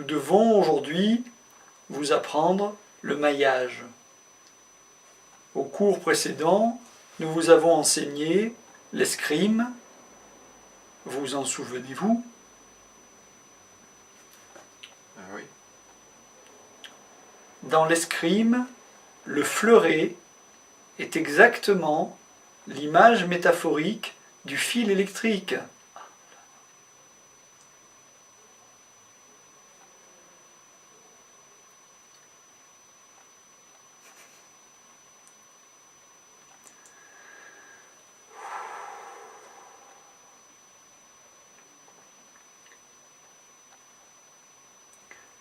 nous devons aujourd'hui vous apprendre le maillage. Au cours précédent, nous vous avons enseigné l'escrime. Vous en souvenez-vous? Oui. Dans l'escrime, le fleuret est exactement l'image métaphorique du fil électrique.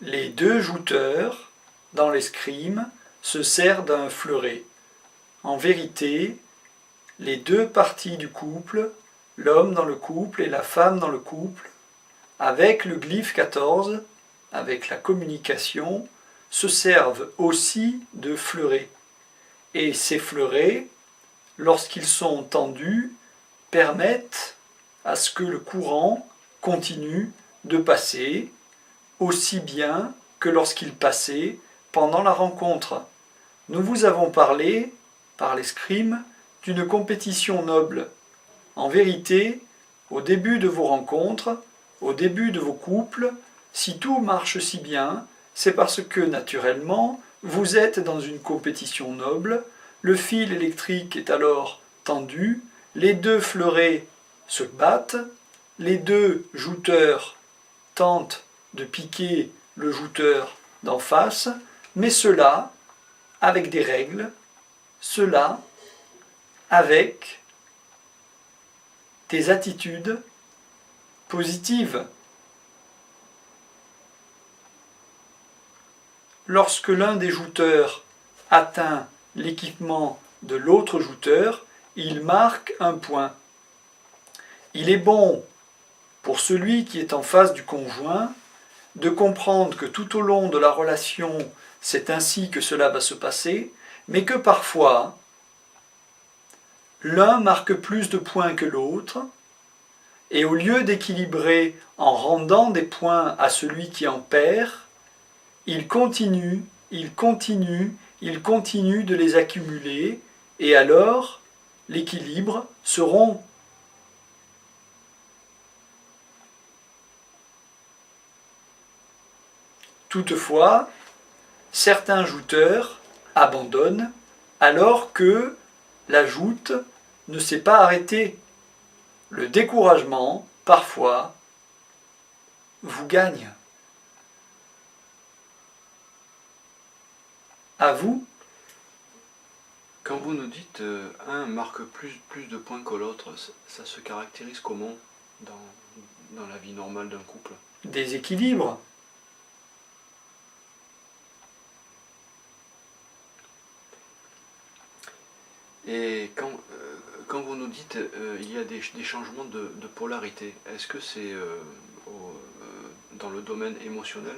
Les deux jouteurs, dans l'escrime, se servent d'un fleuret. En vérité, les deux parties du couple, l'homme dans le couple et la femme dans le couple, avec le glyphe 14, avec la communication, se servent aussi de fleurets. Et ces fleurets, lorsqu'ils sont tendus, permettent à ce que le courant continue de passer, aussi bien que lorsqu'il passait pendant la rencontre. Nous vous avons parlé, par l'escrime, d'une compétition noble. En vérité, au début de vos rencontres, au début de vos couples, si tout marche si bien, c'est parce que, naturellement, vous êtes dans une compétition noble, le fil électrique est alors tendu, les deux fleurets se battent, les deux jouteurs tentent de piquer le jouteur d'en face, mais cela avec des règles, cela avec des attitudes positives. Lorsque l'un des jouteurs atteint l'équipement de l'autre jouteur, il marque un point. Il est bon pour celui qui est en face du conjoint de comprendre que tout au long de la relation, c'est ainsi que cela va se passer, mais que parfois, l'un marque plus de points que l'autre, et au lieu d'équilibrer en rendant des points à celui qui en perd, il continue de les accumuler, et alors l'équilibre se rompt. Toutefois, certains jouteurs abandonnent alors que la joute ne s'est pas arrêtée. Le découragement, parfois, vous gagne. À vous. Quand vous nous dites un marque plus de points que l'autre, ça se caractérise comment dans la vie normale d'un couple? Des équilibres. Et quand vous nous dites il y a des changements de polarité, est-ce que c'est dans le domaine émotionnel?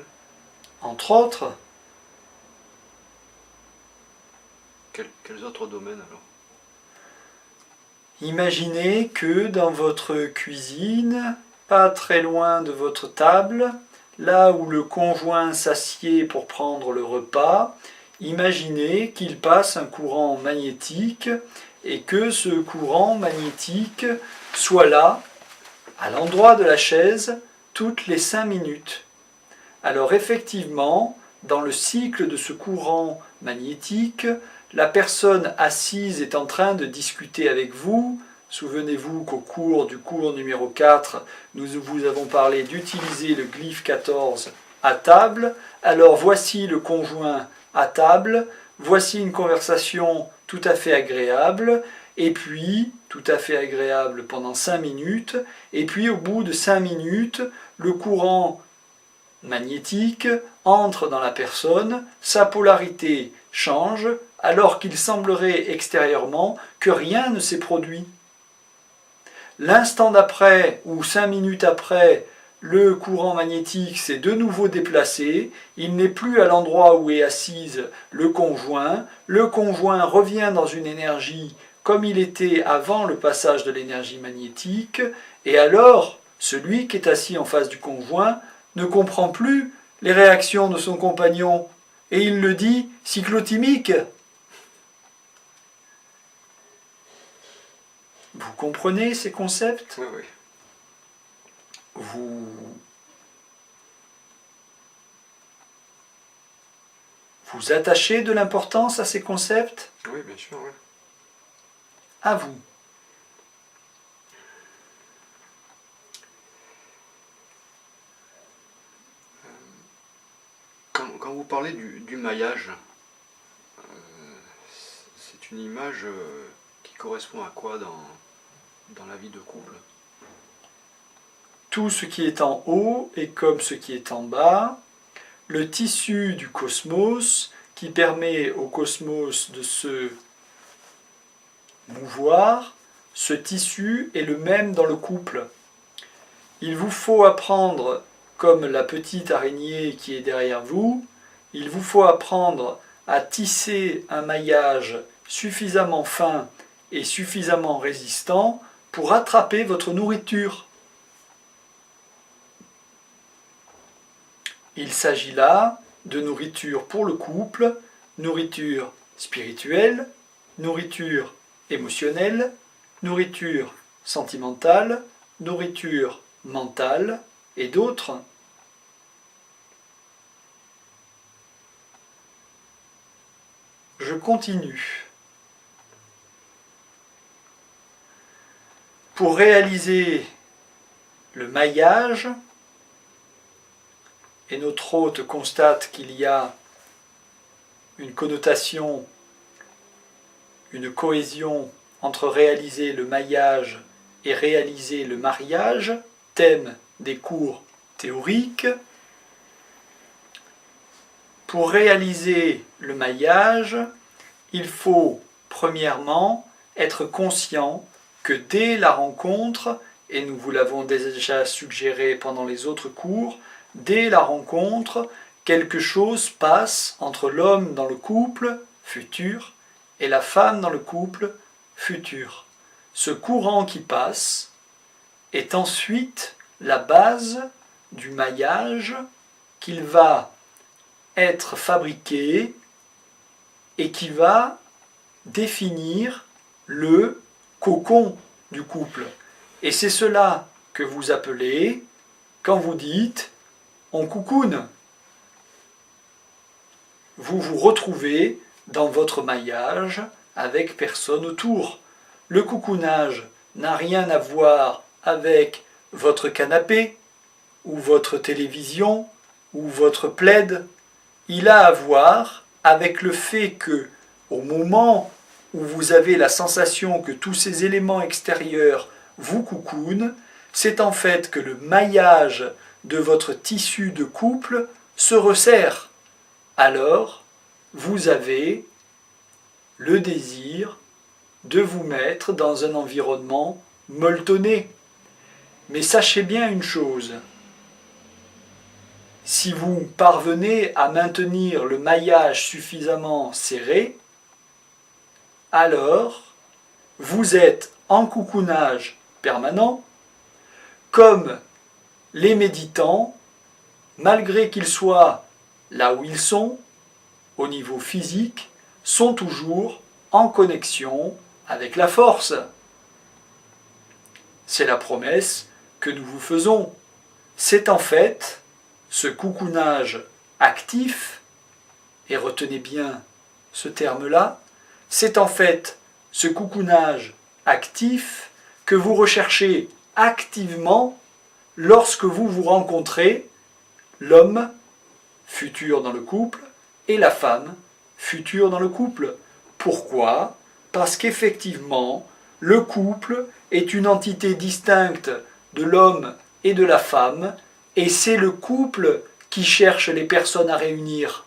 Entre autres. Quels autres domaines alors? Imaginez que dans votre cuisine, pas très loin de votre table, là où le conjoint s'assied pour prendre le repas, imaginez qu'il passe un courant magnétique et que ce courant magnétique soit là, à l'endroit de la chaise, toutes les 5 minutes. Alors effectivement, dans le cycle de ce courant magnétique, la personne assise est en train de discuter avec vous. Souvenez-vous qu'au cours du cours numéro 4, nous vous avons parlé d'utiliser le glyphe 14 à table. Alors voici le conjoint à table, voici une conversation tout à fait agréable, et puis, tout à fait agréable pendant 5 minutes, et puis au bout de 5 minutes, le courant magnétique entre dans la personne, sa polarité change, alors qu'il semblerait extérieurement que rien ne s'est produit. L'instant d'après, ou 5 minutes après, le courant magnétique s'est de nouveau déplacé, il n'est plus à l'endroit où est assise le conjoint revient dans une énergie comme il était avant le passage de l'énergie magnétique, et alors celui qui est assis en face du conjoint ne comprend plus les réactions de son compagnon, et il le dit cyclotimique. Vous comprenez ces concepts? Oui, oui. Vous attachez de l'importance à ces concepts? Oui, bien sûr, oui. À vous. Quand vous parlez du maillage, c'est une image qui correspond à quoi dans la vie de couple? Tout ce qui est en haut est comme ce qui est en bas, le tissu du cosmos qui permet au cosmos de se mouvoir, ce tissu est le même dans le couple. Il vous faut apprendre, comme la petite araignée qui est derrière vous, il vous faut apprendre à tisser un maillage suffisamment fin et suffisamment résistant pour attraper votre nourriture. Il s'agit là de nourriture pour le couple, nourriture spirituelle, nourriture émotionnelle, nourriture sentimentale, nourriture mentale et d'autres. Je continue. Pour réaliser le maillage, et notre hôte constate qu'il y a une connotation, une cohésion entre réaliser le maillage et réaliser le mariage, thème des cours théoriques. Pour réaliser le maillage, il faut premièrement être conscient que dès la rencontre, et nous vous l'avons déjà suggéré pendant les autres cours, dès la rencontre, quelque chose passe entre l'homme dans le couple futur et la femme dans le couple futur. Ce courant qui passe est ensuite la base du maillage qu'il va être fabriqué et qui va définir le cocon du couple. Et c'est cela que vous appelez, quand vous dites on coucoune. Vous vous retrouvez dans votre maillage avec personne autour. Le coucounage n'a rien à voir avec votre canapé, ou votre télévision, ou votre plaid. Il a à voir avec le fait que, au moment où vous avez la sensation que tous ces éléments extérieurs vous coucounent, c'est en fait que le maillage de votre tissu de couple se resserre. Alors, vous avez le désir de vous mettre dans un environnement molletonné. Mais sachez bien une chose, si vous parvenez à maintenir le maillage suffisamment serré, alors vous êtes en coucounage permanent, comme les méditants, malgré qu'ils soient là où ils sont, au niveau physique, sont toujours en connexion avec la force. C'est la promesse que nous vous faisons. C'est en fait ce coucounage actif, et retenez bien ce terme-là, c'est en fait ce coucounage actif que vous recherchez activement lorsque vous vous rencontrez, l'homme futur dans le couple et la femme future dans le couple. Pourquoi? Parce qu'effectivement, le couple est une entité distincte de l'homme et de la femme, et c'est le couple qui cherche les personnes à réunir.